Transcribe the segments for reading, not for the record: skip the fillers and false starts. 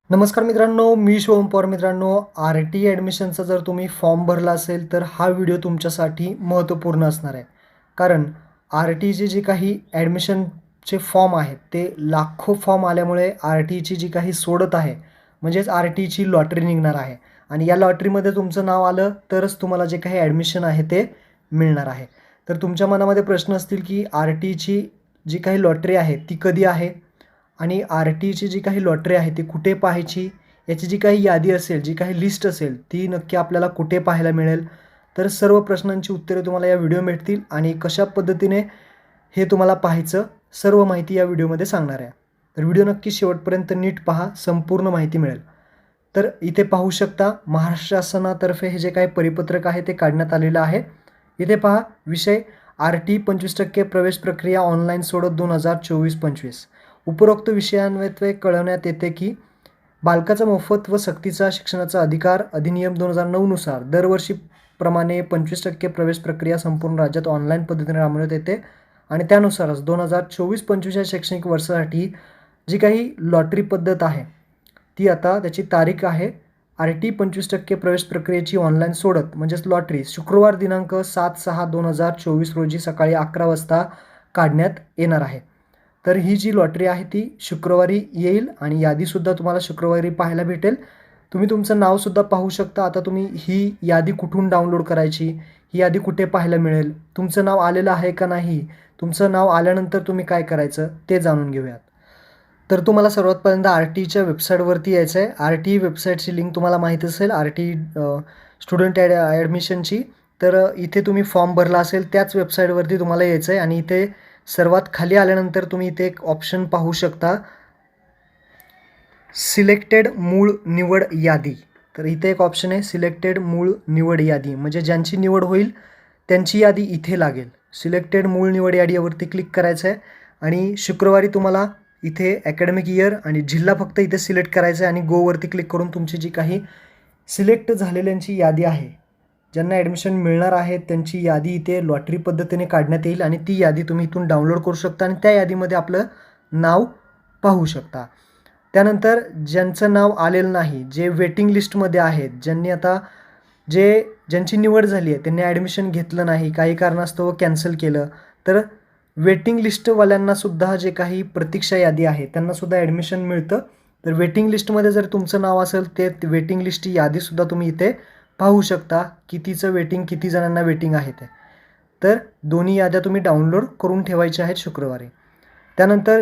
नमस्कार मित्रांनो, मी शिवम पवार. मित्रांनो, आर-टी ॲडमिशनचा जर तुम्ही फॉर्म भरला असेल तर हा व्हिडिओ तुमच्यासाठी महत्त्वपूर्ण असणार आहे. कारण आर-टीचे जे काही ॲडमिशनचे फॉर्म आहेत ते लाखो फॉर्म आल्यामुळे आर-टीची जी काही सोडत आहे म्हणजेच आर-टीची लॉटरी निघणार आहे आणि या लॉटरीमध्ये तुमचं नाव आलं तरच तुम्हाला जे काही ॲडमिशन आहे ते मिळणार आहे. तर तुमच्या मनामध्ये प्रश्न असतील की आर-टीची जी काही लॉटरी आहे ती कधी आहे आणि आर-टीची जी काही लॉटरी आहे ती कुठे पाहायची, याची जी काही यादी असेल, जी काही लिस्ट असेल ती नक्की आपल्याला कुठे पाहायला मिळेल. तर सर्व प्रश्नांची उत्तरे तुम्हाला या व्हिडिओ भेटतील आणि कशा पद्धतीने हे तुम्हाला पाहायचं सर्व माहिती या व्हिडिओमध्ये सांगणार आहे. तर व्हिडिओ नक्की शेवटपर्यंत नीट पहा, संपूर्ण माहिती मिळेल. तर इथे पाहू शकता महाराष्ट्र शासनातर्फे हे जे काही परिपत्रक आहे ते काढण्यात आलेलं आहे. इथे पहा विषय आर-टी 25% प्रवेश प्रक्रिया ऑनलाईन सोडत 2024-25. उपरोक्त विषयांन्वये कळवण्यात येते की बालकाचा मोफत व सक्तीचा शिक्षणाचा अधिकार अधिनियम 2009 नुसार दरवर्षीप्रमाणे 25% प्रवेश प्रक्रिया संपूर्ण राज्यात ऑनलाईन पद्धतीने राबवण्यात येते आणि त्यानुसारच 2024-25 या शैक्षणिक वर्षासाठी जी काही लॉटरी पद्धत आहे ती आता त्याची तारीख आहे आर-टी 25% प्रवेश प्रक्रियेची ऑनलाईन सोडत म्हणजेच लॉटरी शुक्रवार दिनांक 7/6/2024 रोजी सकाळी 11 वाजता काढण्यात येणार आहे. तर ही जी लॉटरी आहे ती शुक्रवारी येईल आणि यादीसुद्धा तुम्हाला शुक्रवारी पाहायला भेटेल. तुम्ही तुमचं नावसुद्धा पाहू शकता. आता तुम्ही ही यादी कुठून डाउनलोड करायची, ही यादी कुठे पाहायला मिळेल, तुमचं नाव आलेलं आहे का नाही, तुमचं नाव आल्यानंतर तुम्ही काय करायचं ते जाणून घेऊयात. तर तुम्हाला सर्वात पहिल्यांदा आर-टीच्या वेबसाईटवरती यायचं आहे. आर-टी वेबसाईटची लिंक तुम्हाला माहीत असेल, आर-टी स्टुडंट ॲडमिशनची. तर इथे तुम्ही फॉर्म भरला असेल त्याच वेबसाईटवरती तुम्हाला यायचं आहे आणि इथे सर्वात खाली आल्यानंतर तुम्ही इथे एक ऑप्शन पाहू शकता, सिलेक्टेड मूळ निवड यादी. तर इथे एक ऑप्शन आहे सिलेक्टेड मूळ निवड यादी, म्हणजे ज्यांची निवड होईल त्यांची यादी इथे लागेल. सिलेक्टेड मूळ निवड यादी यावरती क्लिक करायचं आहे आणि शुक्रवारी तुम्हाला इथे अकॅडमिक इयर आणि जिल्हा फक्त इथे सिलेक्ट करायचं आहे आणि गोवरती क्लिक करून तुमची जी काही सिलेक्ट झालेल्यांची यादी आहे, ज्यांना ॲडमिशन मिळणार आहे त्यांची यादी इथे लॉटरी पद्धतीने काढण्यात येईल आणि ती यादी तुम्ही इथून डाउनलोड करू शकता आणि त्या यादीमध्ये आपलं नाव पाहू शकता. त्यानंतर ज्यांचं नाव आलेलं नाही, जे वेटिंग लिस्टमध्ये आहेत, ज्यांची निवड झाली आहे त्यांनी ॲडमिशन घेतलं नाही, काही कारणास्तव कॅन्सल केलं, तर वेटिंग लिस्टवाल्यांनासुद्धा जे काही प्रतीक्षा यादी आहे त्यांनासुद्धा ॲडमिशन मिळतं. तर वेटिंग लिस्टमध्ये जर तुमचं नाव असेल ते वेटिंग लिस्ट यादीसुद्धा तुम्ही इथे पाहू शकता, कितीचं वेटिंग, किती जणांना वेटिंग आहे ते. तर दोन्ही याद्या तुम्ही डाउनलोड करून ठेवायच्या आहेत शुक्रवारी. त्यानंतर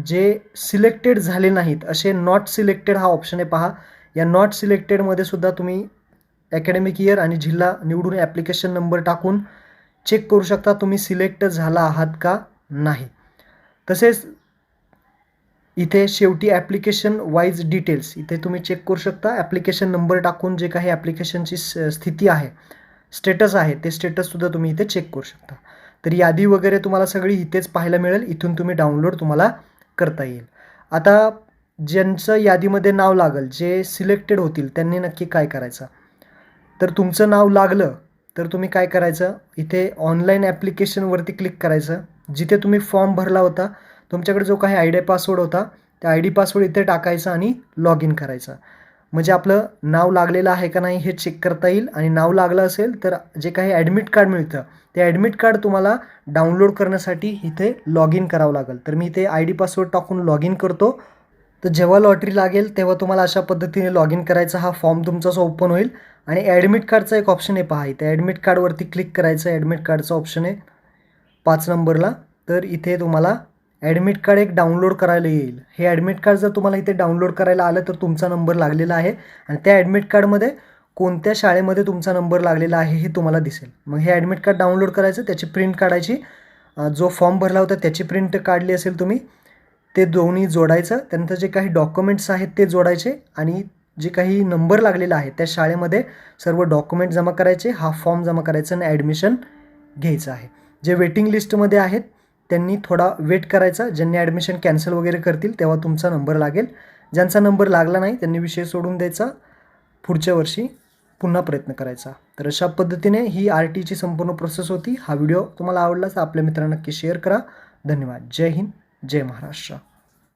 जे सिलेक्टेड झाले नाहीत असे नॉट सिलेक्टेड हा ऑप्शन आहे पहा. या नॉट सिलेक्टेडमध्ये सुद्धा तुम्ही अकॅडमिक इयर आणि जिल्हा निवडून ॲप्लिकेशन नंबर टाकून चेक करू शकता तुम्ही सिलेक्ट झाला आहात का नाही. तसेच इथे शेवटी ॲप्लिकेशन वाईज डिटेल्स इथे तुम्ही चेक करू शकता. ॲप्लिकेशन नंबर टाकून जे काही ॲप्लिकेशनची स्थिती आहे, स्टेटस आहे, ते स्टेटससुद्धा तुम्ही इथे चेक करू शकता. तर यादी वगैरे तुम्हाला सगळी इथेच पाहायला मिळेल. इथून तुम्ही डाउनलोड तुम्हाला करता येईल. आता ज्यांचं यादीमध्ये नाव लागेल, जे सिलेक्टेड होतील त्यांनी नक्की काय करायचं. तर तुमचं नाव लागलं तर तुम्ही काय करायचं, इथे ऑनलाईन ॲप्लिकेशनवरती क्लिक करायचं. जिथे तुम्ही फॉर्म भरला होता तुमच्याकडे जो काही आय डी पासवर्ड होता त्या आय डी पासवर्ड इथे टाकायचा आणि लॉग इन करायचं. म्हणजे आपलं नाव लागलेलं आहे का नाही हे चेक करता येईल आणि नाव लागलं असेल तर जे काही ॲडमिट कार्ड मिळतं ते ॲडमिट कार्ड तुम्हाला डाउनलोड करण्यासाठी इथे लॉग इन करावं लागेल. तर मी इथे आय डी पासवर्ड टाकून लॉग इन करतो. तर जेव्हा लॉटरी लागेल तेव्हा तुम्हाला अशा पद्धतीने लॉग इन करायचा, हा फॉर्म तुमचा ओपन होईल आणि ॲडमिट कार्डचा एक ऑप्शन आहे पहा, इथे ॲडमिट कार्डवरती क्लिक करायचं. ॲडमिट कार्डचा ऑप्शन आहे 5 नंबरला. तर इथे तुम्हाला ॲडमिट कार्ड एक डाउनलोड करायला येईल. हे ॲडमिट कार्ड जर तुम्हाला इथे डाउनलोड करायला आलं तर तुमचा नंबर लागलेला आहे आणि त्या ॲडमिट कार्डमध्ये कोणत्या शाळेमध्ये तुमचा नंबर लागलेला आहे हे तुम्हाला दिसेल. मग हे ॲडमिट कार्ड डाउनलोड करायचं, त्याची प्रिंट काढायची, जो फॉर्म भरला होता त्याची प्रिंट काढली असेल तुम्ही, ते दोन्ही जोडायचं. त्यानंतर जे काही डॉक्युमेंट्स आहेत ते जोडायचे आणि जे काही नंबर लागलेला आहे त्या शाळेमध्ये सर्व डॉक्युमेंट जमा करायचे, हा फॉर्म जमा करायचा आणि ॲडमिशन घ्यायचं आहे. जे वेटिंग लिस्टमध्ये आहेत त्यांनी थोडा वेट करायचा. ज्यांनी ॲडमिशन कॅन्सल वगैरे करतील तेव्हा तुमचा नंबर लागेल. ज्यांचा नंबर लागला नाही त्यांनी विषय सोडून द्यायचा, पुढच्या वर्षी पुन्हा प्रयत्न करायचा. तर अशा पद्धतीने ही आर-टीची संपूर्ण प्रोसेस होती. हा व्हिडिओ तुम्हाला आवडला तर आपल्या मित्रांना नक्की शेअर करा. धन्यवाद. जय हिंद, जय महाराष्ट्र.